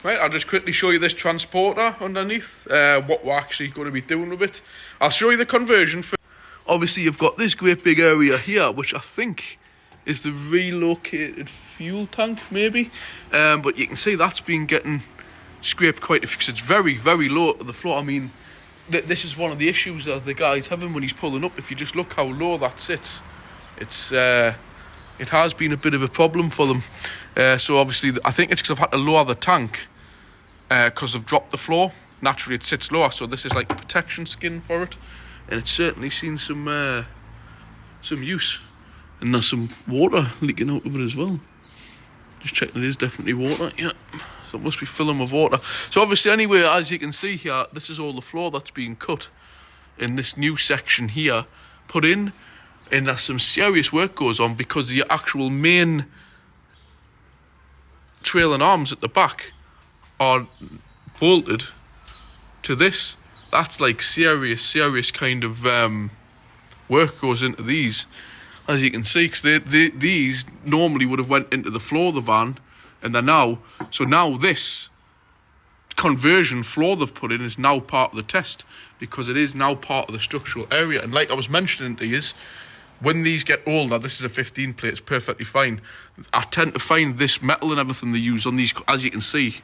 Right, I'll just quickly show you this transporter underneath, what we're actually going to be doing with it. I'll show you the conversion. Obviously, you've got this great big area here, which I think is the relocated fuel tank, maybe. But you can see that's been getting scraped quite a few, because it's very, very low to the floor. I mean, this is one of the issues that the guy's having when he's pulling up. If you just look how low that sits, it has been a bit of a problem for them. So obviously, I think it's because I've had to lower the tank because I've dropped the floor. Naturally, it sits lower, so this is like a protection skin for it, and it's certainly seen some use. And there's some water leaking out of it as well. Just checking, it is definitely water. Yeah, so it must be filling with water. So obviously, anyway, as you can see here, this is all the floor that's being cut in this new section here, put in, and there's some serious work goes on because the actual main trailing arms at the back are bolted to this. That's like serious kind of work goes into these, as you can see, because these normally would have went into the floor of the van, and they're now, so now this conversion floor they've put in is now part of the test, because it is now part of the structural area. And like I was mentioning to you, when these get older, this is a 15 plate, it's perfectly fine. I tend to find this metal and everything they use on these, as you can see,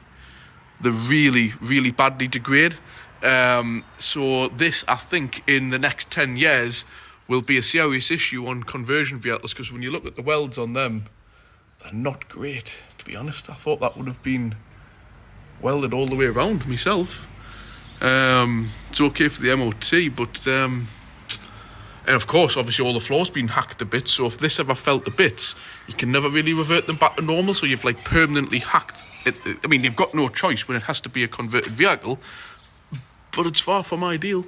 they really badly degrade. So this, I think, in the next 10 years will be a serious issue on conversion vehicles, because when you look at the welds on them, they're not great, to be honest. I thought that would have been welded all the way around myself. It's okay for the MOT, but and of course, obviously, all the floor's been hacked to bits, so if this ever fell to bits, you can never really revert them back to normal, so you've like permanently hacked it. I mean, you've got no choice when it has to be a converted vehicle, but it's far from ideal.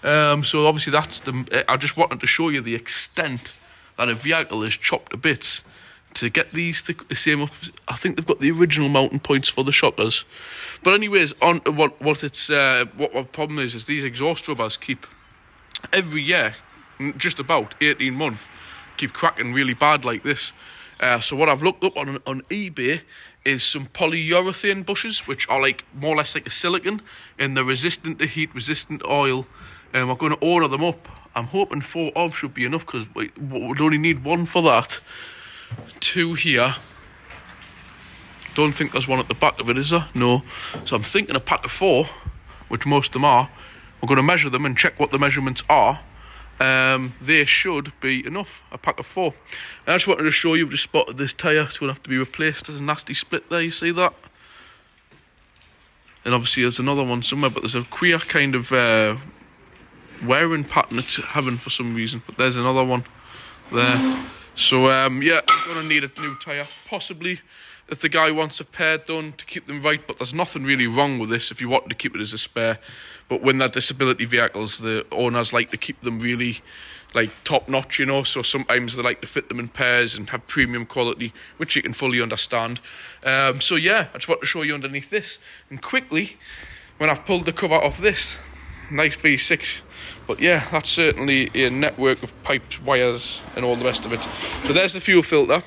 So obviously that's I just wanted to show you the extent that a vehicle is chopped to bits to get these to the same up. I think they've got the original mounting points for the shockers. But anyways, on to what the problem is these exhaust rubbers keep, every year, just about 18 months, keep cracking really bad like this. So what I've looked up on eBay is some polyurethane bushes, which are like more or less like a silicon, and they're resistant to heat, resistant to oil. And we're going to order them up. I'm hoping 4 of should be enough, because we'd only need 1 for that. 2 here. Don't think there's one at the back of it, is there? No. So I'm thinking a pack of 4, which most of them are. We're going to measure them and check what the measurements are. They should be enough, a pack of 4. I just wanted to show you, I've just spotted this tyre. It's going to have to be replaced. There's a nasty split there, you see that? And obviously there's another one somewhere, but there's a queer kind of wearing pattern it's having for some reason. But there's another one there. So yeah, I'm going to need a new tyre, possibly if the guy wants a pair done to keep them right, but there's nothing really wrong with this if you wanted to keep it as a spare. But when they're disability vehicles, the owners like to keep them really like top notch, you know, so sometimes they like to fit them in pairs and have premium quality, which you can fully understand. So yeah, I just want to show you underneath this, and quickly, when I've pulled the cover off this, nice V6, but yeah, that's certainly a network of pipes, wires and all the rest of it. So there's the fuel filter,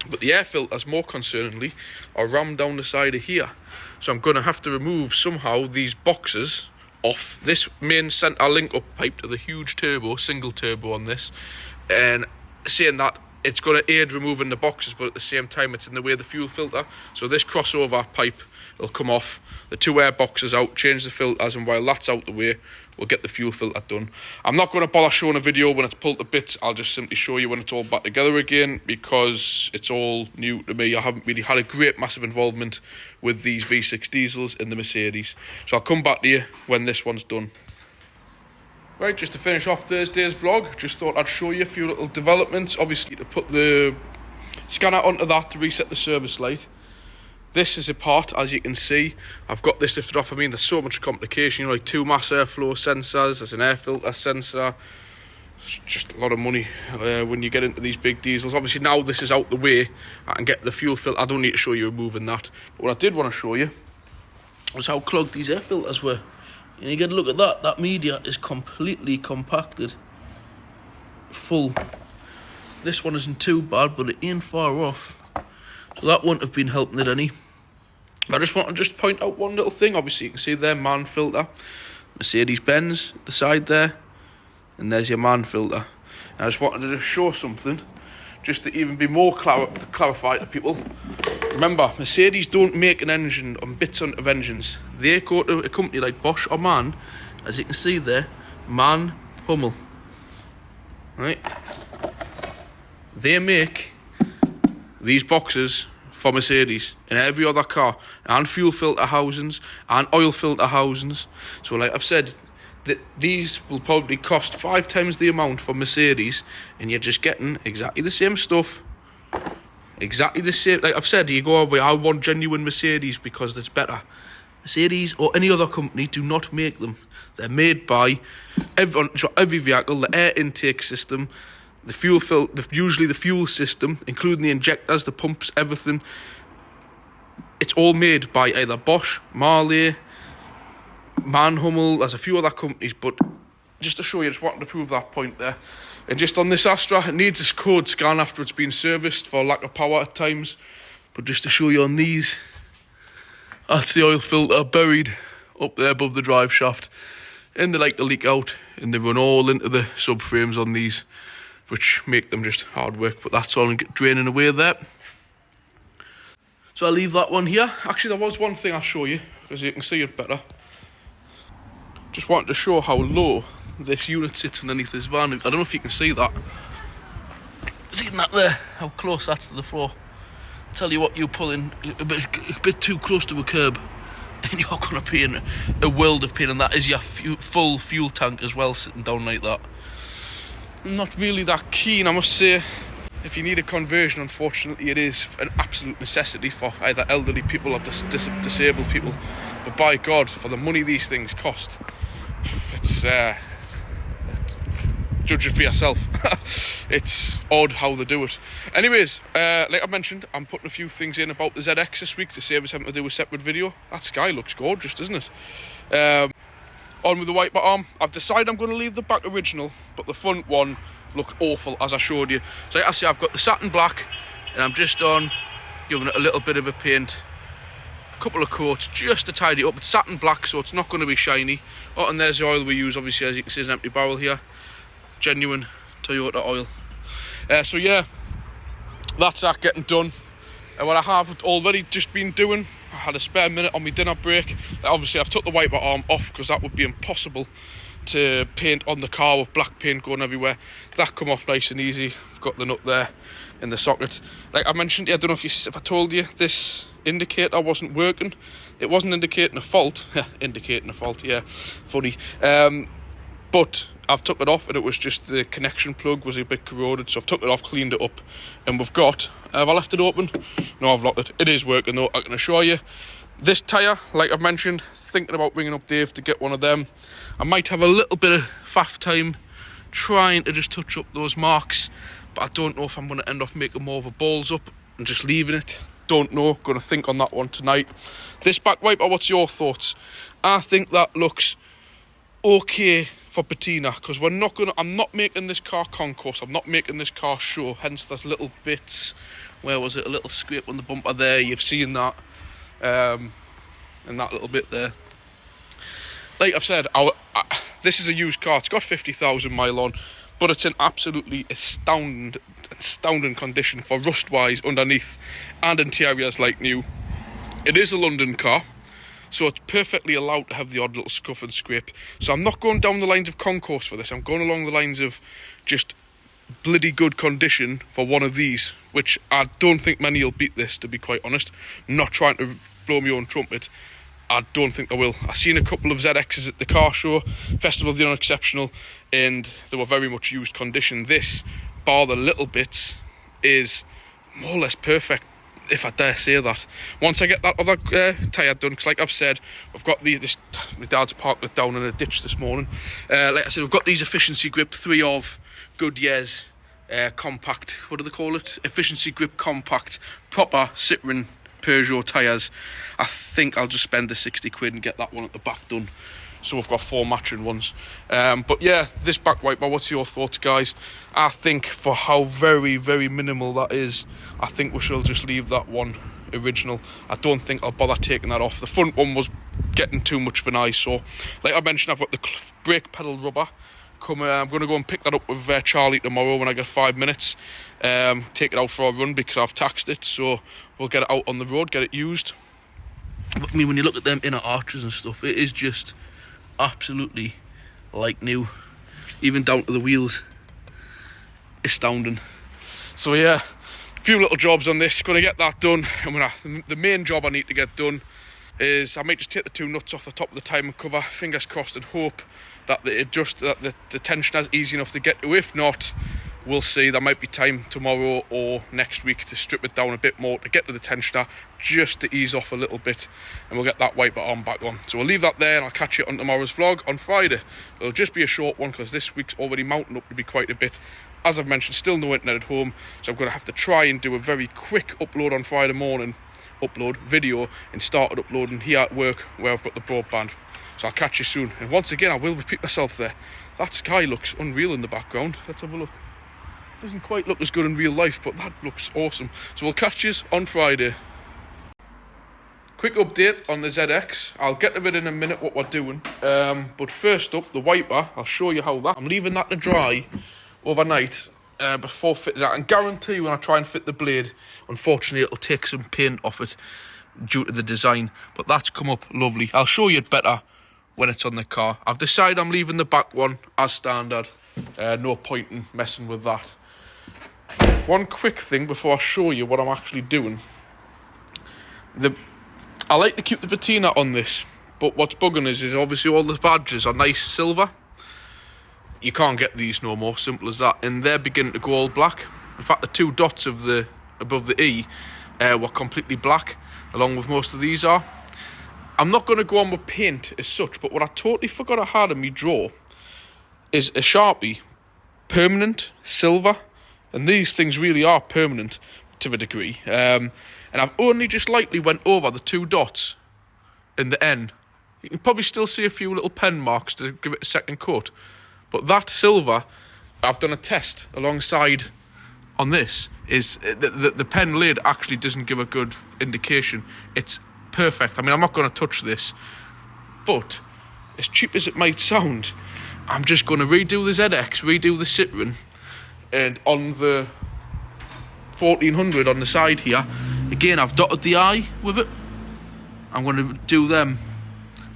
but the air filters, more concerningly, are rammed down the side of here. So I'm going to have to remove somehow these boxes off this main centre link-up pipe to the huge turbo, single turbo on this, and saying that it's going to aid removing the boxes, but at the same time it's in the way of the fuel filter. So this crossover pipe will come off, the 2 air boxes out, change the filters, and while that's out the way, we'll get the fuel filter done. I'm not going to bother showing a video when it's pulled to bits. I'll just simply show you when it's all back together again, because it's all new to me. I haven't really had a great massive involvement with these V6 diesels in the Mercedes. So I'll come back to you when this one's done. Right, just to finish off Thursday's vlog, just thought I'd show you a few little developments. Obviously, to put the scanner onto that to reset the service light. This is a part, as you can see. I've got this lifted off. I mean, there's so much complication. You know, like 2 mass airflow sensors, there's an air filter sensor. It's just a lot of money when you get into these big diesels. Obviously, now this is out the way, I can get the fuel filter. I don't need to show you removing that. But what I did want to show you was how clogged these air filters were. And you get a look at that. That media is completely compacted. Full. This one isn't too bad, but it ain't far off. So that wouldn't have been helping it any. I just want to just point out one little thing. Obviously, you can see there, man filter, Mercedes-Benz, the side there, and there's your man filter. And I just wanted to just show something, just to even be more clarified to people. Remember, Mercedes don't make an engine on bits of engines. They go to a company like Bosch or MAN, as you can see there, MAN Hummel. Right? They make these boxes for Mercedes and every other car, and fuel filter housings and oil filter housings. So like I've said, these will probably cost 5 times the amount for Mercedes, and you're just getting exactly the same stuff. Exactly the same. Like I've said, you go away, I want genuine Mercedes because it's better. Mercedes or any other company do not make them. They're made by every vehicle, the air intake system, the fuel usually the fuel system, including the injectors, the pumps, everything. It's all made by either Bosch, Marley, MAN Hummel. There's a few other companies, but just to show you, just wanted to prove that point there. And just on this Astra, it needs this code scan after it's been serviced for lack of power at times. But just to show you on these, that's the oil filter buried up there above the drive shaft. And they like to leak out, and they run all into the subframes on these, which make them just hard work. But that's all draining away there. So I'll leave that one here. Actually, there was one thing I'll show you, because you can see it better. Just wanted to show how low this unit sits underneath this van. I don't know if you can see that. See that there? How close that's to the floor. Tell you what, you're pulling a bit too close to a curb, and you're going to be in a world of pain. And that is your full fuel tank as well, sitting down like that. I'm not really that keen, I must say. If you need a conversion, unfortunately, it is an absolute necessity for either elderly people or disabled people. But by God, for the money these things cost, it's judge it for yourself. It's odd how they do it. Anyways, like I mentioned, I'm putting a few things in about the ZX this week to save us having to do a separate video. That sky looks gorgeous, doesn't it? On with the wiper arm. I've decided I'm going to leave the back original, but the front one looked awful, as I showed you. So like I say, I've got the satin black, and I'm just on giving it a little bit of a paint, a couple of coats just to tidy it up. It's satin black, so it's not going to be shiny. Oh, and there's the oil we use. Obviously, as you can see, there's an empty barrel here. Genuine Toyota oil. So yeah, that's that getting done. And what I have already just been doing, I had a spare minute on my dinner break. Obviously, I've took the wiper arm off because that would be impossible to paint on the car with black paint going everywhere. That come off nice and easy. I've got the nut there in the socket. Like I mentioned, I don't know if I told you, this indicator wasn't working. It wasn't indicating a fault. Indicating a fault, yeah, funny. But I've took it off, and it was just the connection plug was a bit corroded, so I've took it off, cleaned it up, and we've got, have I left it open? No, I've locked it. It is working though, I can assure you. This tyre, like I've mentioned, thinking about ringing up Dave to get one of them. I might have a little bit of faff time trying to just touch up those marks, but I don't know if I'm going to end up making more of a balls up and just leaving it. Don't know, going to think on that one tonight. This back wiper, what's your thoughts? I think that looks okay for patina, because I'm not making this car concourse, I'm not making this car show, hence there's little bits, where was it, a little scrape on the bumper there, you've seen that, and that little bit there. Like I've said, this is a used car, it's got 50,000 mile on, but it's in absolutely astounding condition for rust wise underneath, and interiors like new. It is a London car, so it's perfectly allowed to have the odd little scuff and scrape. So I'm not going down the lines of concourse for this. I'm going along the lines of just bloody good condition for one of these, which I don't think many will beat this, to be quite honest. I'm not trying to blow my own trumpet. I don't think they will. I've seen a couple of ZXs at the car show, Festival of the Unexceptional, and they were very much used condition. This, bar the little bits, is more or less perfect, if I dare say that. Once I get that other tyre done, because like I've said, I've got my dad's parked it down in a ditch this morning. Like I said, we've got these Efficiency Grip 3 of Goodyear's compact, what do they call it? Efficiency Grip compact, proper Citroen Peugeot tyres. I think I'll just spend the 60 quid and get that one at the back done. So we've got 4 matching ones. But yeah, this back wiper, what's your thoughts, guys? I think for how very, very minimal that is, I think we shall just leave that one original. I don't think I'll bother taking that off. The front one was getting too much of an eyesore. Like I mentioned, I've got the brake pedal rubber. I'm going to go and pick that up with Charlie tomorrow when I get 5 minutes. Take it out for a run because I've taxed it, so we'll get it out on the road, get it used. I mean, when you look at them inner arches and stuff, it is just absolutely like new, even down to the wheels. Astounding. So yeah, a few little jobs on this. Going to get that done, and the main job I need to get done is I might just take the 2 nuts off the top of the timing cover, fingers crossed, and hope that the tensioner is easy enough to get to. If not, we'll see. There might be time tomorrow or next week to strip it down a bit more to get to the tensioner, just to ease off a little bit, and we'll get that wiper arm back on. So we'll leave that there, and I'll catch you on tomorrow's vlog on Friday. It'll just be a short one because this week's already mounting up to be quite a bit. As I've mentioned, still no internet at home, so I'm going to have to try and do a very quick upload on Friday morning, upload video, and started uploading here at work where I've got the broadband. So I'll catch you soon. And once again, I will repeat myself there. That sky looks unreal in the background. Let's have a look. Doesn't quite look as good in real life, but that looks awesome. So we'll catch you on Friday. Quick update on the ZX. I'll get to it in a minute what we're doing. But first up, the wiper. I'll show you how that. I'm leaving that to dry overnight before fitting it. I can guarantee when I try and fit the blade, unfortunately it'll take some paint off it due to the design. But that's come up lovely. I'll show you it better when it's on the car. I've decided I'm leaving the back one as standard. No point in messing with that. One quick thing before I show you what I'm actually doing. I like to keep the patina on this, but what's bugging is obviously all the badges are nice silver. You can't get these no more, simple as that. And they're beginning to go all black. In fact, the 2 dots above the E were completely black, along with most of these are. I'm not going to go on with paint as such, but what I totally forgot I had in my drawer is a Sharpie, permanent, silver, and these things really are permanent to a degree. And I've only just lightly went over the 2 dots in the N. You can probably still see a few little pen marks to give it a second coat. But that silver, I've done a test alongside on this, is the pen lid actually doesn't give a good indication. It's perfect. I mean, I'm not going to touch this, but as cheap as it might sound, I'm just going to redo the ZX, redo the Citroen, and on the 1400 on the side here, again, I've dotted the I with it. I'm going to do them.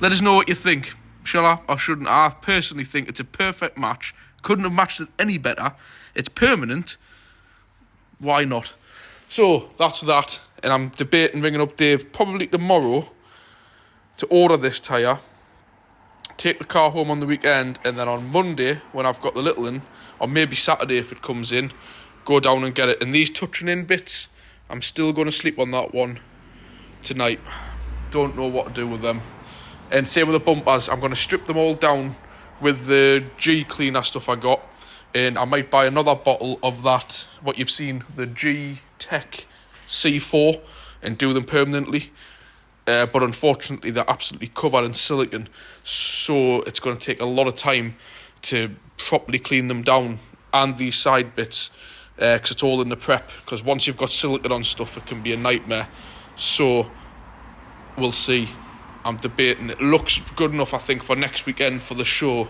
Let us know what you think. Shall I or shouldn't I? I personally think it's a perfect match. Couldn't have matched it any better. It's permanent. Why not? So, that's that. And I'm debating ringing up Dave probably tomorrow to order this tyre, take the car home on the weekend, and then on Monday, when I've got the little in, or maybe Saturday if it comes in, go down and get it. And these touching in bits, I'm still going to sleep on that one tonight. Don't know what to do with them. And same with the bumpers. I'm going to strip them all down with the G cleaner stuff I got. And I might buy another bottle of that, what you've seen, the G Tech C4, and do them permanently. But unfortunately, they're absolutely covered in silicone. So it's going to take a lot of time to properly clean them down. And these side bits, because it's all in the prep. Because once you've got silicone on stuff, it can be a nightmare. So we'll see. I'm debating. It looks good enough, I think, for next weekend for the show.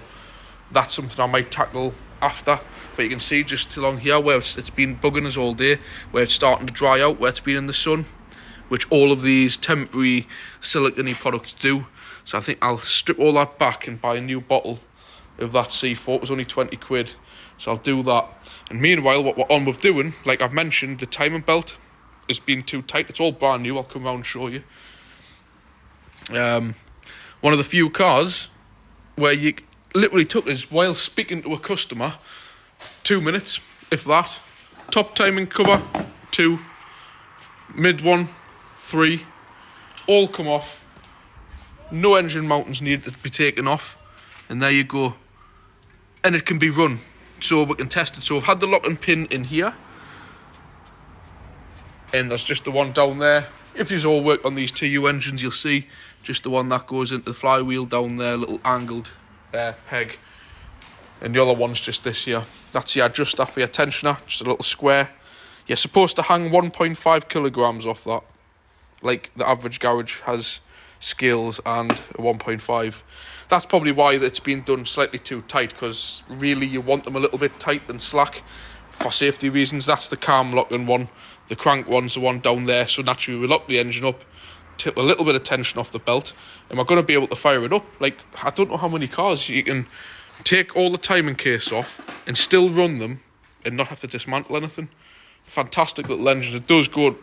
That's something I might tackle after. But you can see just along here where it's been bugging us all day, where it's starting to dry out, where it's been in the sun, which all of these temporary silicone products do. So I think I'll strip all that back and buy a new bottle of that C4. It was only 20 quid. So I'll do that. And meanwhile, what we're on with doing, like I've mentioned, the timing belt has been too tight. It's all brand new. I'll come around and show you. One of the few cars where you literally took us while speaking to a customer 2 minutes, if that. Top timing cover 2, mid one 3, all come off. No engine mountings needed to be taken off, and there you go. And it can be run, so we can test it. So I've had the locking pin in here, and there's just the one down there. If you all work on these TU engines, you'll see just the one that goes into the flywheel down there, little angled peg. And the other one's just this here. That's the adjuster for your tensioner, just a little square. You're supposed to hang 1.5 kilograms off that. like the average garage has scales and a 1.5. That's probably why it's been done slightly too tight, because really you want them a little bit tight and slack for safety reasons. That's the cam locking one. The crank one's the one down there, so naturally we lock the engine up, tip a little bit of tension off the belt, and we're going to be able to fire it up. Like, I don't know how many cars you can take all the timing case off and still run them and not have to dismantle anything. Fantastic little engine. It does go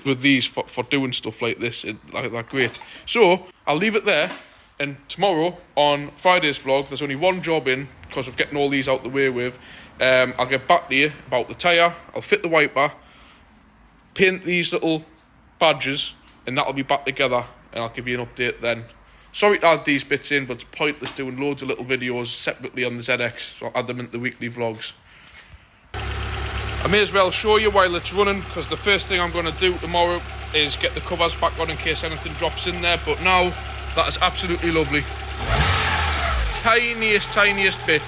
with these for doing stuff like this. They're great. So I'll leave it there, and tomorrow on Friday's vlog, there's only one job in because of getting all these out the way with. I'll get back to you about the tyre. I'll fit the wiper, paint these little badges, and that'll be back together, and I'll give you an update then. Sorry to add these bits in, but it's pointless doing loads of little videos separately on the ZX, so I'll add them into the weekly vlogs. I may as well show you while it's running, because the first thing I'm going to do tomorrow is get the covers back on in case anything drops in there, but now that is absolutely lovely. Tiniest bit.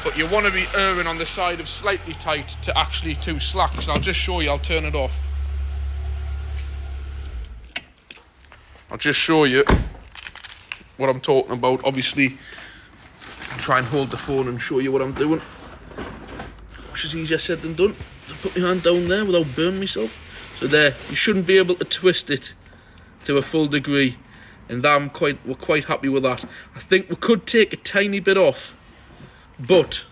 But you want to be erring on the side of slightly tight to actually too slack, so I'll just show you. I'll turn it off. I'll just show you what I'm talking about. Obviously, I'll try and hold the phone and show you what I'm doing, which is easier said than done. Just put my hand down there without burning myself. So there, you shouldn't be able to twist it to a full degree, and we're quite happy with that. I think we could take a tiny bit off, but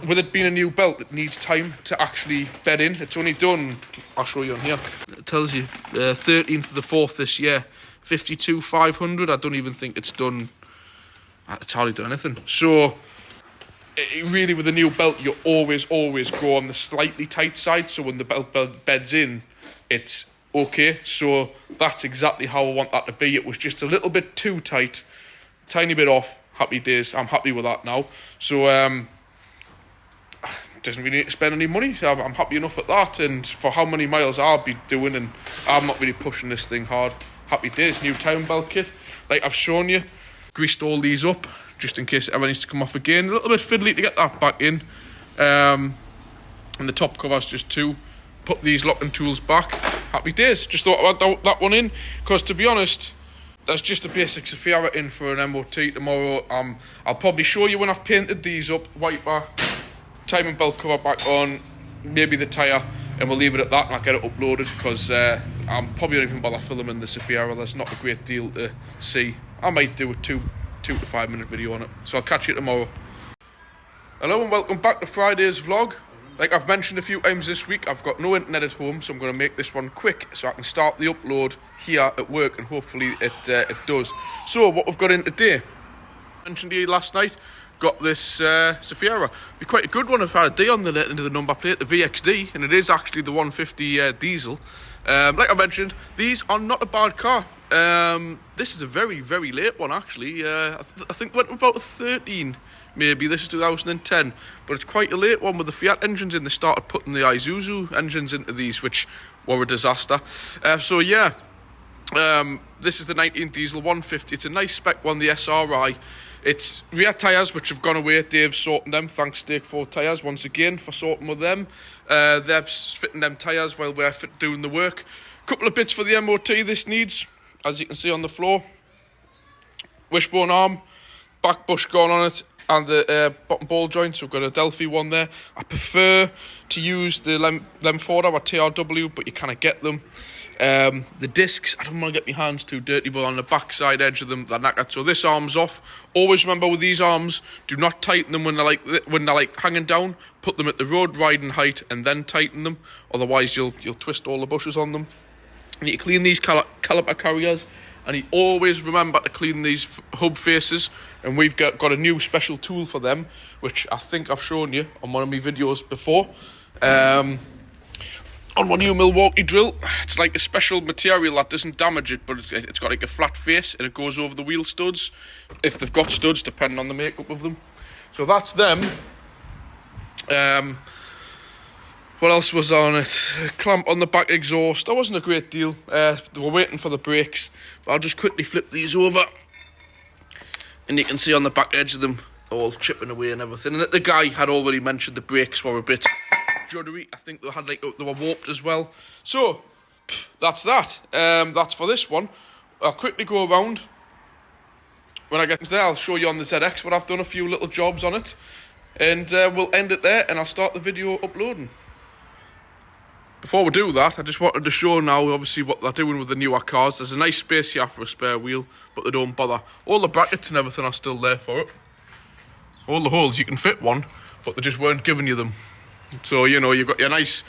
with it being a new belt, it needs time to actually bed in. It's only done, I'll show you on here. It tells you 13th of the 4th this year, 52,500. I don't even think it's done. It's hardly done anything. So really, with a new belt, you always go on the slightly tight side. So when the belt beds in, it's okay. So that's exactly how I want that to be. It was just a little bit too tight, tiny bit off. Happy days. I'm happy with that now. So doesn't really need to spend any money. I'm happy enough at that, and for how many miles I'll be doing, and I'm not really pushing this thing hard. Happy days. New time belt kit, like I've shown you. Greased all these up just in case it ever needs to come off again. A little bit fiddly to get that back in. And the top cover's just two. Put these locking tools back. Happy days. Just thought I'd add that one in, because to be honest, there's just a basic Saphira in for an MOT tomorrow. I'll probably show you when I've painted these up. Wiper, timing belt cover back on, maybe the tyre, and we'll leave it at that, and I'll get it uploaded, because I'm probably not even bother filming the Saphira. There's not a great deal to see. I might do a 2 to 5 minute video on it, so I'll catch you tomorrow. Hello and welcome back to Friday's vlog. Like I've mentioned a few times this week, I've got no internet at home, so I'm going to make this one quick so I can start the upload here at work, and hopefully it does. So what we've got in today, I mentioned to you last night, got this Saphira. Be quite a good one if I had a D on the end of the number plate, the VXD, and it is actually the 150 diesel. Like I mentioned, these are not a bad car. This is a very late one actually. I think went about 13. Maybe this is 2010, but it's quite a late one with the Fiat engines in. They started putting the Isuzu engines into these, which were a disaster. So yeah, this is the 19 diesel 150. It's a nice spec one, the SRI. It's rear tyres, which have gone away. Dave's sorting them. Thanks, Stake 4 Tyres, once again, for sorting with them. They're fitting them tyres while we're doing the work. Couple of bits for the MOT this needs, as you can see on the floor. Wishbone arm, back bush gone on it, and the bottom ball joints. We've got a Delphi one there. I prefer to use the Lemforder or TRW, but you kind of get them. The discs, I don't want to get my hands too dirty, but on the back side edge of them, they're knackered. So this arm's off. Always remember with these arms, do not tighten them when they're like hanging down. Put them at the road riding height and then tighten them. Otherwise, you'll twist all the bushes on them. You need to clean these caliper carriers, and you always remember to clean these hub faces. And we've got a new special tool for them, which I think I've shown you on one of my videos before. On my new Milwaukee drill, it's like a special material that doesn't damage it, but it's got like a flat face, and it goes over the wheel studs, if they've got studs, depending on the makeup of them. So that's them. What else was on it? A clamp on the back exhaust. That wasn't a great deal. They were waiting for the brakes, but I'll just quickly flip these over, and you can see on the back edge of them all chipping away and everything. And the guy had already mentioned the brakes were a bit juddery. I think they had like they were warped as well. So that's that. That's for this one. I'll quickly go around. When I get to there, I'll show you on the ZX what I've done, a few little jobs on it, and we'll end it there, and I'll start the video uploading. Before we do that, I just wanted to show now, obviously, what they're doing with the newer cars. There's a nice space here for a spare wheel, but they don't bother. All the brackets and everything are still there for it. All the holes, you can fit one, but they just weren't giving you them. So, you know, you've got your nice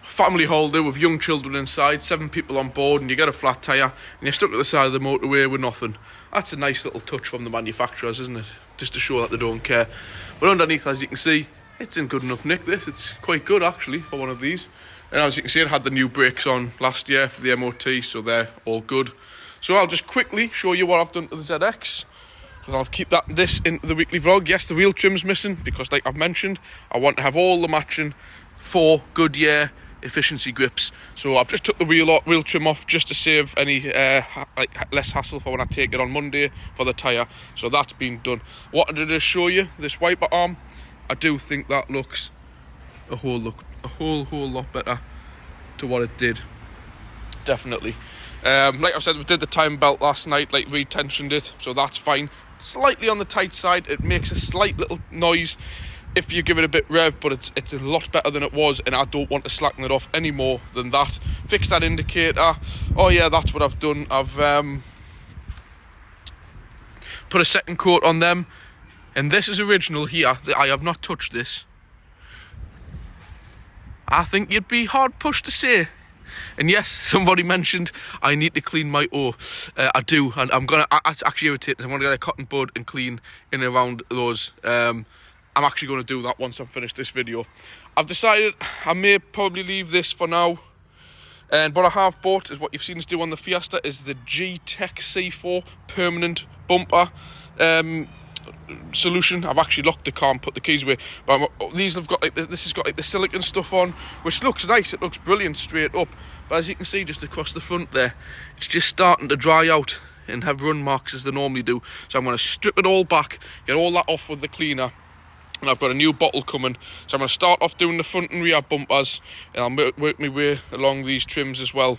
family holiday with young children inside, 7 people on board, and you get a flat tyre, and you're stuck at the side of the motorway with nothing. That's a nice little touch from the manufacturers, isn't it? Just to show that they don't care. But underneath, as you can see, it's in good enough nick, this. It's quite good, actually, for one of these. And as you can see, it had the new brakes on last year for the MOT, so they're all good. So I'll just quickly show you what I've done to the ZX, because I'll keep this in the weekly vlog. Yes, the wheel trim's missing, because like I've mentioned, I want to have all the matching 4 Goodyear efficiency grips. So I've just took the wheel trim off just to save any less hassle for when I take it on Monday for the tyre. So that's been done. Wanted to just show you this wiper arm. I do think that looks a whole lot better to what it did. Definitely. Like I said, we did the time belt last night, like re-tensioned it, so that's fine. Slightly on the tight side, it makes a slight little noise if you give it a bit rev, but it's a lot better than it was, and I don't want to slacken it off any more than that. Fix that indicator. Oh yeah, that's what I've done. I've put a second coat on them, and this is original here. I have not touched this. I think you'd be hard pushed to say. And yes, somebody mentioned I need to clean my O. I do, and it's actually irritating. I'm going to get a cotton bud and clean in and around those. I'm actually going to do that once I'm finished this video. I've decided I may probably leave this for now. And what I have bought is what you've seen us do on the Fiesta, is the G-Tech C4 permanent bumper solution. I've actually locked the car and put the keys away, but these have got like this has got like the silicone stuff on, which looks nice. It looks brilliant straight up, but as you can see just across the front there, it's just starting to dry out and have run marks as they normally do. So I'm going to strip it all back, get all that off with the cleaner, and I've got a new bottle coming. So I'm going to start off doing the front and rear bumpers, and I'll work my way along these trims as well.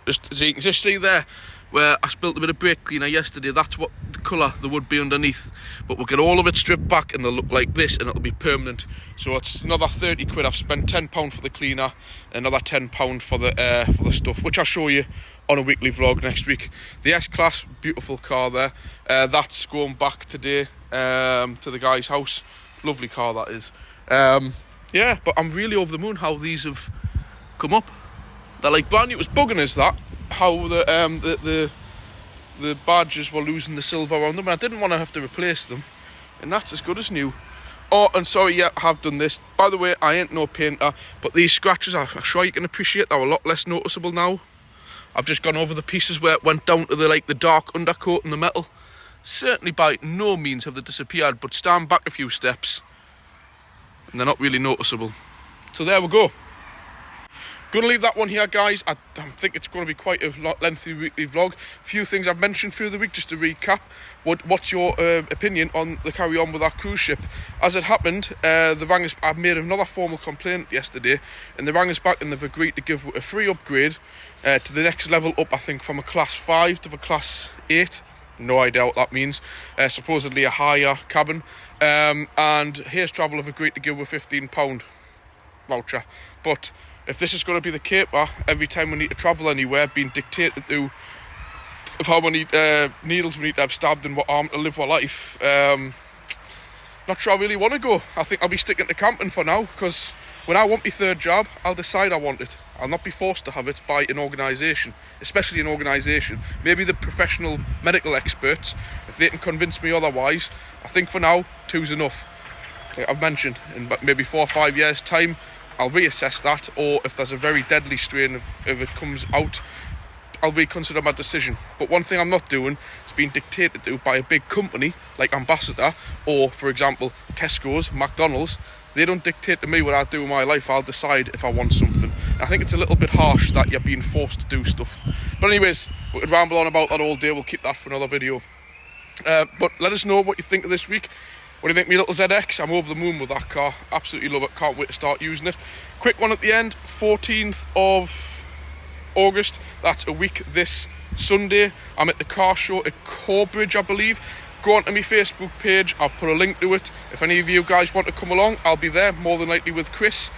Just so you can just see there where I spilt a bit of brake cleaner yesterday, that's what the colour there would be underneath. But we'll get all of it stripped back and they'll look like this, and it'll be permanent. So it's another 30 quid. I've spent £10 for the cleaner, another £10 for the stuff, which I'll show you on a weekly vlog next week. The S-Class, beautiful car there. That's going back today to the guy's house. Lovely car that is. Yeah, but I'm really over the moon how these have come up. They're like brand new. It was bugging us that how the badges were losing the silver on them, and I didn't want to have to replace them, and that's as good as new. Oh, and sorry, yeah, I have done this. By the way, I ain't no painter, but these scratches, I'm sure you can appreciate, they're a lot less noticeable now. I've just gone over the pieces where it went down to the dark undercoat and the metal. Certainly by no means have they disappeared, but stand back a few steps and they're not really noticeable. So there we go. Gonna leave that one here, guys. I think it's going to be quite a lengthy weekly vlog. A few things I've mentioned through the week, just to recap. What's your opinion on the carry on with our cruise ship? As it happened, I made another formal complaint yesterday, and they rang us back and they've agreed to give a free upgrade to the next level up, I think from a class 5 to a class 8. No idea what that means. Supposedly a higher cabin. And Here's Travel have agreed to give a £15 voucher. But if this is going to be the caper every time we need to travel anywhere, being dictated to of how many needles we need to have stabbed in what arm to live our life, not sure I really want to go. I think I'll be sticking to camping for now, because when I want my third job, I'll decide I want it. I'll not be forced to have it by an organisation, especially an organisation. Maybe the professional medical experts, if they can convince me otherwise. I think for now, 2's enough. Like I've mentioned, in maybe 4 or 5 years' time, I'll reassess that, or if there's a very deadly strain, if it comes out, I'll reconsider my decision. But one thing I'm not doing is being dictated to by a big company like Ambassador, or for example Tesco's, McDonald's. They don't dictate to me what I do in my life. I'll decide if I want something. I think it's a little bit harsh that you're being forced to do stuff. But anyways, we could ramble on about that all day. We'll keep that for another video. But let us know what you think of this week. What do you think, me little ZX? I'm over the moon with that car. Absolutely love it. Can't wait to start using it. Quick one at the end. 14th of August. That's a week this Sunday. I'm at the car show at Corbridge, I believe. Go onto my Facebook page. I'll put a link to it. If any of you guys want to come along, I'll be there, more than likely with Chris.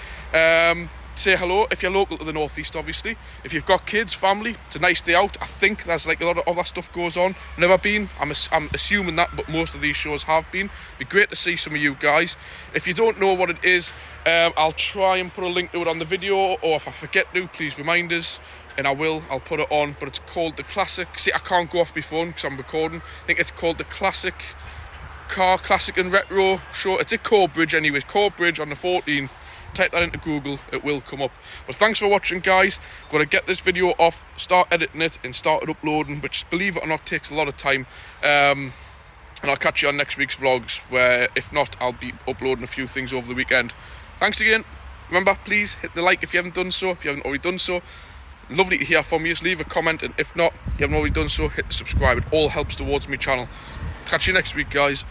Say hello if you're local to the northeast, obviously. If you've got kids, family, it's a nice day out. I think there's like a lot of other stuff goes on. Never been. I'm assuming that, but most of these shows have been. Be great to see some of you guys. If you don't know what it is, I'll try and put a link to it on the video, or if I forget to, please remind us, and I'll put it on. But it's called the Classic. See, I can't go off my phone because I'm recording. I think it's called the Classic and Retro Show. It's at Corbridge anyways. Corbridge on the 14th. Type that into Google, it will come up. But thanks for watching, guys. Got to get this video off, start editing it, and start uploading, which, believe it or not, takes a lot of time. And I'll catch you on next week's vlogs, where if not, I'll be uploading a few things over the weekend. Thanks again. Remember, please hit the like if you haven't done so. If you haven't already done so, lovely to hear from you. Just leave a comment, and if not, you haven't already done so, hit the subscribe. It all helps towards my channel. Catch you next week, guys.